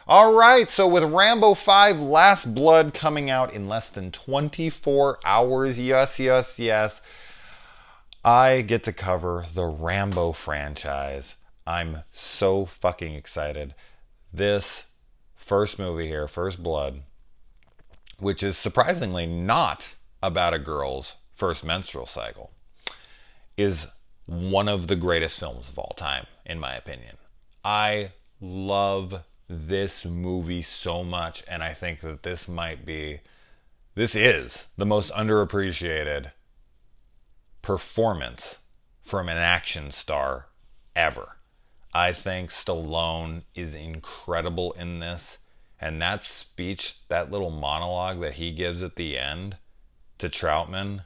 All right, so with Rambo 5 Last Blood coming out in less than 24 hours, yes, yes, yes, I get to cover the Rambo franchise. I'm so fucking excited. This first movie here, First Blood, which is surprisingly not about a girl's first menstrual cycle, is one of the greatest films of all time, in my opinion. I love this movie so much, and I think that this is the most underappreciated performance from an action star ever. I think Stallone is incredible in this, and that speech, that little monologue that he gives at the end to Troutman,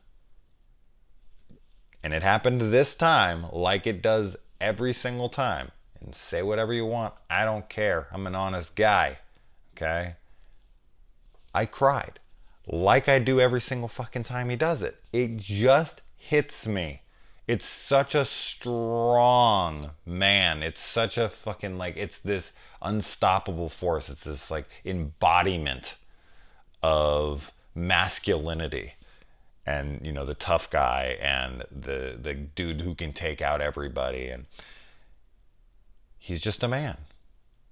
and it happened this time like it does every single time. And say whatever you want. I don't care. I'm an honest guy. Okay? I cried. Like I do every single fucking time he does it. It just hits me. It's such a strong man. It's such a fucking, like, it's this unstoppable force. It's this, like, embodiment of masculinity. And, you know, the tough guy and the dude who can take out everybody. And he's just a man,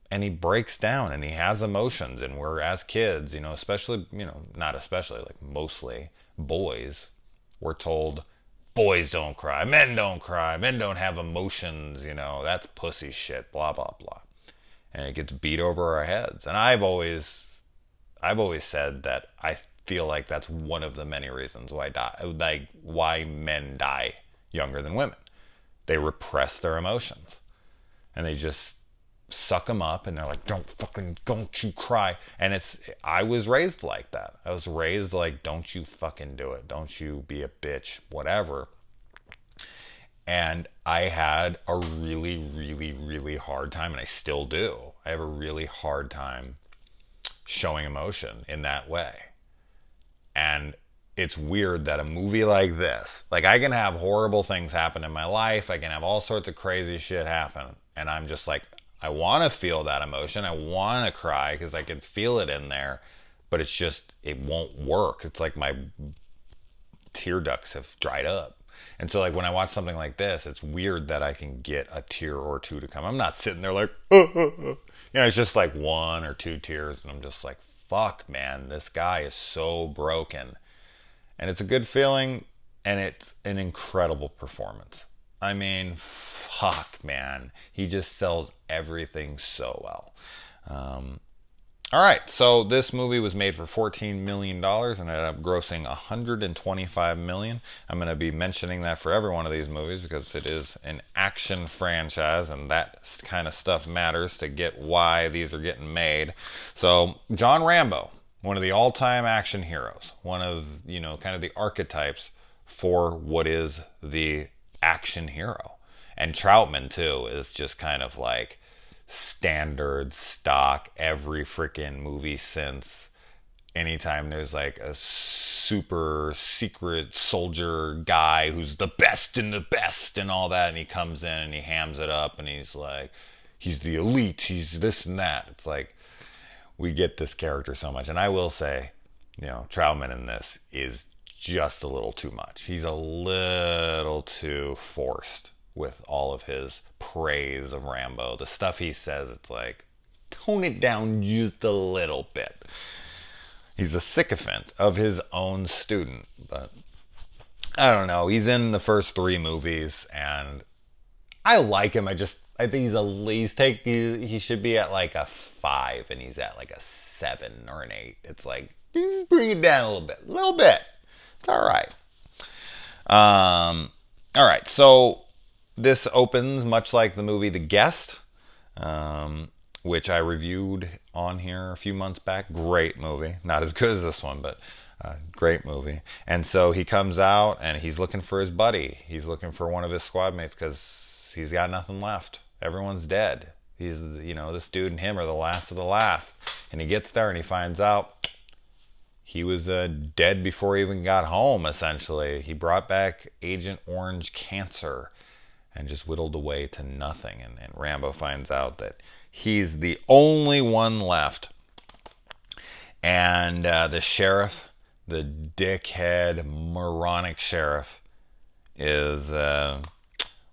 and he breaks down, and he has emotions. And we're, as kids, you know, especially, you know, not especially, like mostly boys, we're told boys don't cry, men don't have emotions, you know, that's pussy shit, blah blah blah. And it gets beat over our heads. And I've always said that I feel like that's one of the many reasons why men die younger than women. They repress their emotions. And they just suck them up, and they're like, don't you cry. And I was raised like that. I was raised like, don't you fucking do it. Don't you be a bitch, whatever. And I had a really, really, really hard time, and I still do. I have a really hard time showing emotion in that way. And it's weird that a movie like this, like, I can have horrible things happen in my life, I can have all sorts of crazy shit happen, and I'm just like, I want to feel that emotion, I want to cry because I can feel it in there, but it's just, it won't work. It's like my tear ducts have dried up. And so, like, when I watch something like this, it's weird that I can get a tear or two to come. I'm not sitting there like, you know, it's just like one or two tears, and I'm just like, fuck, man, this guy is so broken. And it's a good feeling, and it's an incredible performance. I mean, fuck, man. He just sells everything so well. All right, so this movie was made for $14 million and ended up grossing $125 million. I'm going to be mentioning that for every one of these movies because it is an action franchise, and that kind of stuff matters to get why these are getting made. So, John Rambo, one of the all-time action heroes, one of, you know, kind of the archetypes for what is the action hero. And Troutman, too, is just kind of like standard stock every freaking movie since. Anytime there's like a super secret soldier guy who's the best and the best and all that, and he comes in and he hams it up, and he's like, he's the elite, he's this and that. It's like, we get this character so much. And I will say, you know, Troutman in this is just a little too much. He's a little too forced with all of his praise of Rambo. The stuff he says, it's like, tone it down just a little bit. He's a sycophant of his own student. But I don't know. He's in the first three movies, and I like him. I think he should be at like a 5, and he's at like a 7 or an 8. It's like, you just bring it down a little bit. It's all right. All right, so this opens much like the movie The Guest, which I reviewed on here a few months back. Great movie. Not as good as this one, but great movie. And so he comes out, and he's looking for his buddy. He's looking for one of his squad mates because he's got nothing left. Everyone's dead. He's, you know, this dude and him are the last of the last. And he gets there, and he finds out he was dead before he even got home, essentially. He brought back Agent Orange cancer and just whittled away to nothing. And Rambo finds out that He's the only one left. And the sheriff, the dickhead, moronic sheriff, is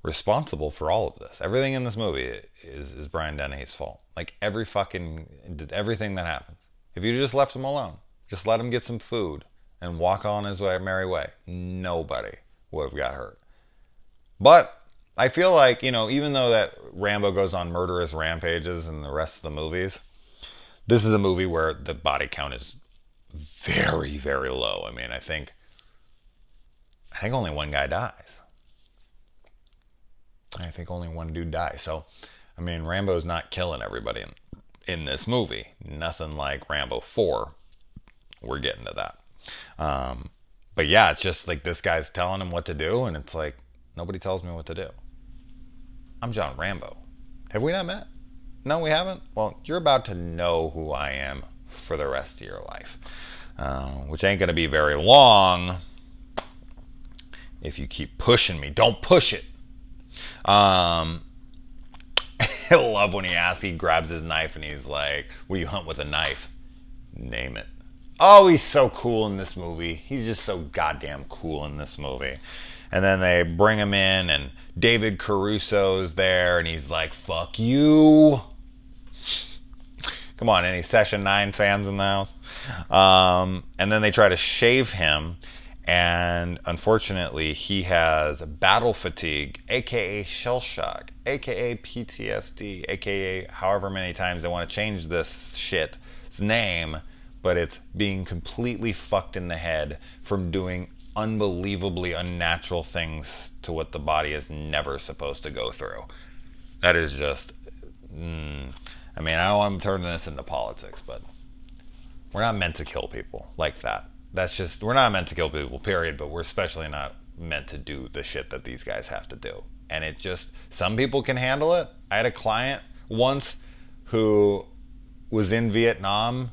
responsible for all of this. Everything in this movie is Brian Dennehy's fault. Like everything that happens. If you just left him alone, just let him get some food and walk on his merry way, nobody would have got hurt. But I feel like, even though that Rambo goes on murderous rampages in the rest of the movies, this is a movie where the body count is very, very low. I mean, I think only one guy dies. I think only one dude dies. So, I mean, Rambo's not killing everybody in this movie. Nothing like Rambo 4. We're getting to that. But yeah, it's just like this guy's telling him what to do, and it's like, nobody tells me what to do. I'm John Rambo. Have we not met? No, we haven't? Well, you're about to know who I am for the rest of your life. Which ain't going to be very long if you keep pushing me. Don't push it. I love when he grabs his knife and he's like, will you hunt with a knife? Name it. Oh, he's so cool in this movie. He's just so goddamn cool in this movie. And then they bring him in and David Caruso's there and he's like, fuck you. Come on, any Session 9 fans in the house? And then they try to shave him, and unfortunately he has battle fatigue, aka shell shock, aka PTSD, aka however many times they want to change this shit's name, but it's being completely fucked in the head from doing unbelievably unnatural things to what the body is never supposed to go through. That is just... I mean, I don't want to turn this into politics, but we're not meant to kill people like that. We're not meant to kill people, period, but we're especially not meant to do the shit that these guys have to do. And some people can handle it. I had a client once who was in Vietnam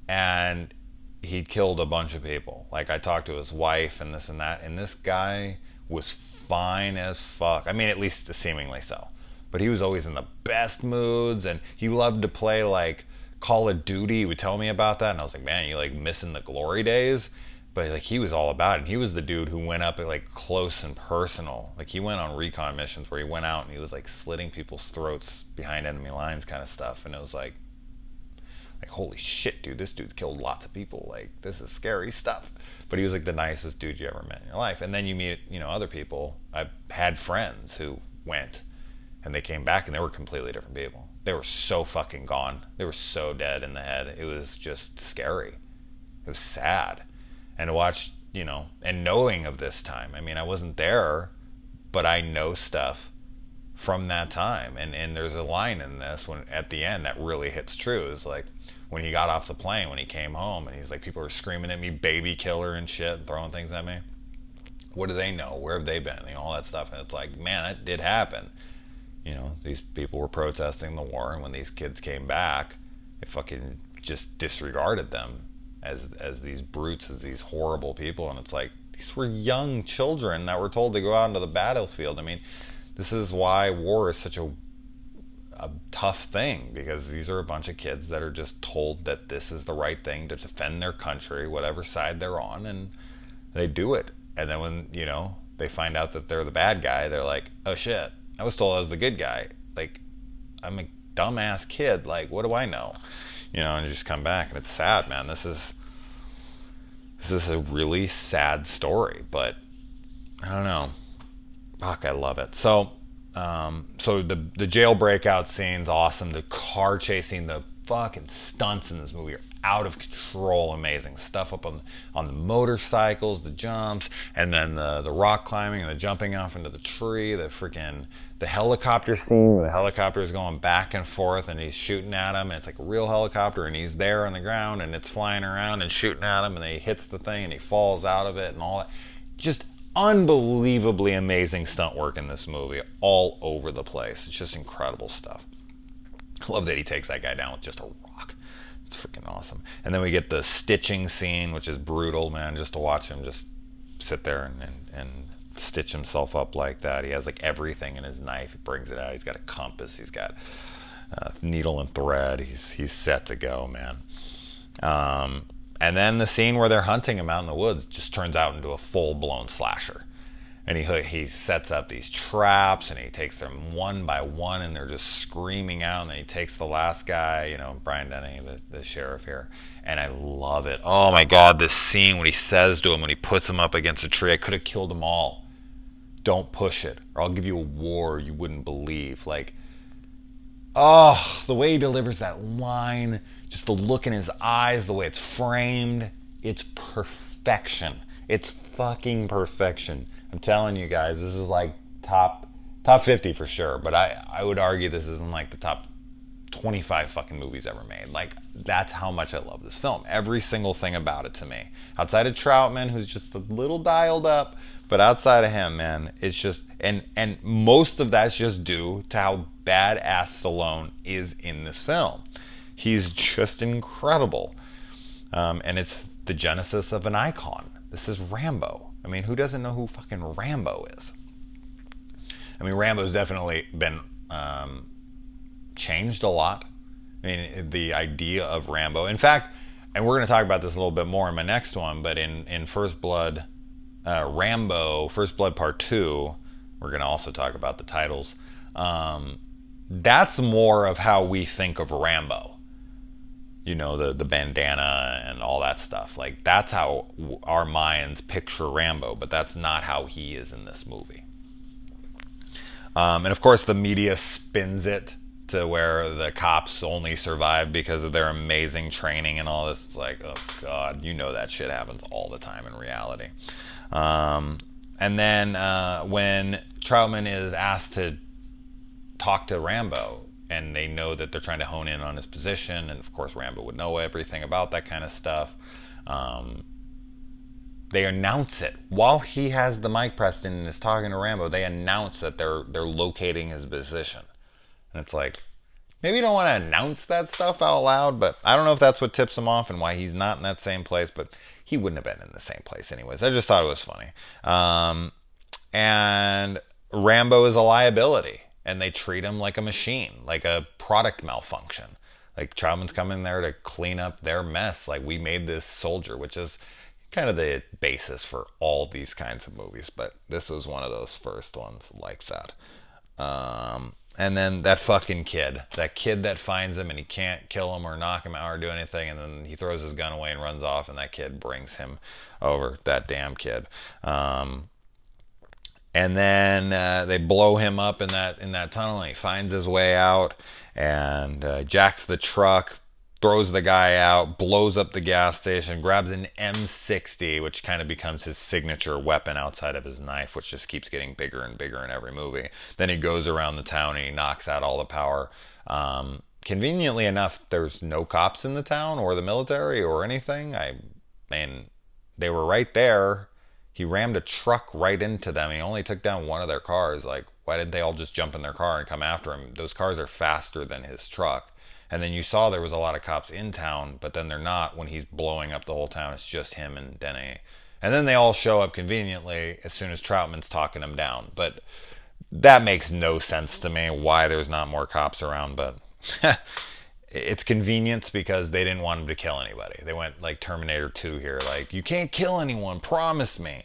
and he'd killed a bunch of people. Like, I talked to his wife and this and that, and this guy was fine as fuck. I mean, at least seemingly so. But he was always in the best moods, and he loved to play, like, Call of Duty. He would tell me about that, and I was like, man, you, like, missing the glory days? But, like, he was all about it. And he was the dude who went up, like, close and personal. Like, he went on recon missions where he went out and he was, like, slitting people's throats behind enemy lines kind of stuff. And it was like, holy shit, dude, this dude's killed lots of people. Like, this is scary stuff. But he was, like, the nicest dude you ever met in your life. And then you meet, other people. I've had friends who went, and they came back and they were completely different people. They were so fucking gone. They were so dead in the head. It was just scary. It was sad. And to watch, and knowing of this time. I mean, I wasn't there, but I know stuff from that time. And there's a line in this when at the end that really hits true. It's like when he got off the plane, when he came home, and he's like, people were screaming at me, baby killer and shit, and throwing things at me. What do they know? Where have they been? All that stuff. And it's like, man, that did happen. These people were protesting the war, and when these kids came back, they fucking just disregarded them as these brutes, as these horrible people. And it's like, these were young children that were told to go out into the battlefield. I mean, this is why war is such a tough thing, because these are a bunch of kids that are just told that this is the right thing to defend their country, whatever side they're on, and they do it. And then when, they find out that they're the bad guy, they're like, oh shit, I was told I was the good guy. Like, I'm a dumbass kid. Like, what do I know? And you just come back, and it's sad, man. This is a really sad story, but I don't know. Fuck, I love it. So the jail breakout scene's awesome. The car chasing, the fucking stunts in this movie are out of control, amazing stuff up on the motorcycles, the jumps, and then the rock climbing and the jumping off into the tree, the helicopter scene where the helicopter is going back and forth and he's shooting at him, and it's like a real helicopter, and he's there on the ground and it's flying around and shooting at him, and he hits the thing and he falls out of it and all that. Just unbelievably amazing stunt work in this movie all over the place. It's just incredible stuff. I love that he takes that guy down with just a rock. It's freaking awesome. And then we get the stitching scene, which is brutal, man, just to watch him just sit there and stitch himself up like that. He has like everything in his knife. He brings it out. He's got a compass. He's got needle and thread. He's set to go, man. And then the scene where they're hunting him out in the woods just turns out into a full-blown slasher. And he sets up these traps, and he takes them one by one, and they're just screaming out. And then he takes the last guy, Brian Denny, the sheriff here, and I love it. Oh my God, this scene when he says to him, when he puts him up against a tree, I could have killed them all. Don't push it, or I'll give you a war you wouldn't believe. Like, oh, the way he delivers that line, just the look in his eyes, the way it's framed, it's perfection. It's fucking perfection. I'm telling you guys, this is like top 50 for sure, but I would argue this isn't like the top 25 fucking movies ever made. Like, that's how much I love this film. Every single thing about it to me. Outside of Troutman, who's just a little dialed up, but outside of him, man, it's just, and most of that's just due to how badass Stallone is in this film. He's just incredible. And it's the genesis of an icon. This is Rambo. I mean, who doesn't know who fucking Rambo is? I mean, Rambo's definitely been changed a lot. I mean, the idea of Rambo. In fact, and we're going to talk about this a little bit more in my next one, but in First Blood, Rambo, First Blood Part 2, we're going to also talk about the titles. That's more of how we think of Rambo. The bandana and all that stuff. Like, that's how our minds picture Rambo, but that's not how he is in this movie. And of course, the media spins it to where the cops only survive because of their amazing training and all this. It's like, oh God, that shit happens all the time in reality. And then when Troutman is asked to talk to Rambo, and they know that they're trying to hone in on his position, and of course Rambo would know everything about that kind of stuff. They announce it while he has the mic pressed in and is talking to Rambo. They announce that they're locating his position, and it's like, maybe you don't want to announce that stuff out loud, but I don't know if that's what tips him off and why he's not in that same place. But he wouldn't have been in the same place anyways. I just thought it was funny. And Rambo is a liability. And they treat him like a machine, like a product malfunction. Like, Troutman's coming there to clean up their mess. Like, we made this soldier, which is kind of the basis for all these kinds of movies. But this was one of those first ones like that. And then that fucking kid. That kid that finds him and he can't kill him or knock him out or do anything. And then he throws his gun away and runs off. And that kid brings him over. That damn kid. And then they blow him up in that tunnel, and he finds his way out and jacks the truck, throws the guy out, blows up the gas station, grabs an M60, which kind of becomes his signature weapon outside of his knife, which just keeps getting bigger and bigger in every movie. Then he goes around the town and he knocks out all the power. Conveniently enough, there's no cops in the town or the military or anything. I mean, they were right there. He rammed a truck right into them. He only took down one of their cars. Like, why didn't they all just jump in their car and come after him? Those cars are faster than his truck. And then you saw there was a lot of cops in town, but then they're not when he's blowing up the whole town. It's just him and Denny. And then they all show up conveniently as soon as Troutman's talking them down. But that makes no sense to me why there's not more cops around. But it's convenience because they didn't want him to kill anybody. They went like Terminator 2 here. Like, you can't kill anyone. Promise me.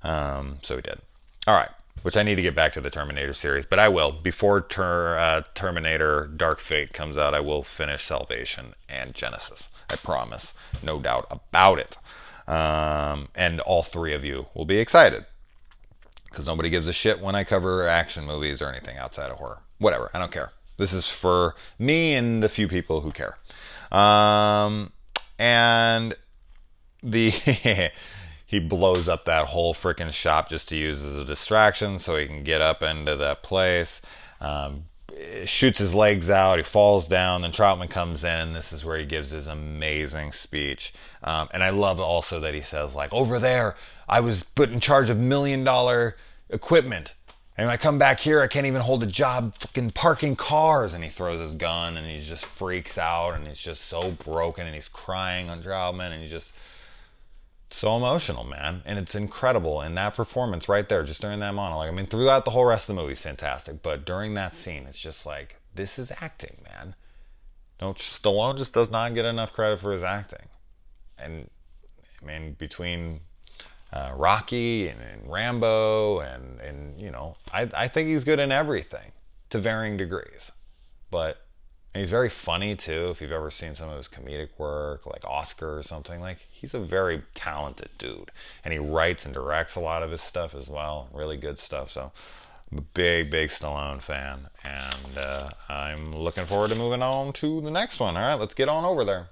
So he did. All right. Which I need to get back to the Terminator series. But I will. Before Terminator Dark Fate comes out, I will finish Salvation and Genesis. I promise. No doubt about it. And all three of you will be excited. Because nobody gives a shit when I cover action movies or anything outside of horror. Whatever. I don't care. This is for me and the few people who care. And he blows up that whole freaking shop just to use as a distraction so he can get up into that place. Shoots his legs out. He falls down. Then Troutman comes in, and this is where he gives his amazing speech. And I love also that he says, like, over there, I was put in charge of $1 million equipment. And when I come back here, I can't even hold a job fucking parking cars. And he throws his gun, and he just freaks out, and he's just so broken, and he's crying on Troutman, and he's just so emotional, man. And it's incredible. And that performance right there, just during that monologue. I mean, throughout the whole rest of the movie is fantastic. But during that scene, it's just like, this is acting, man. No, Stallone just does not get enough credit for his acting. And I mean, between Rocky and Rambo and I think he's good in everything to varying degrees. But and he's very funny too. If you've ever seen some of his comedic work, like Oscar or something, like he's a very talented dude, and he writes and directs a lot of his stuff as well. Really good stuff. So I'm a big, big Stallone fan, and I'm looking forward to moving on to the next one. All right, let's get on over there.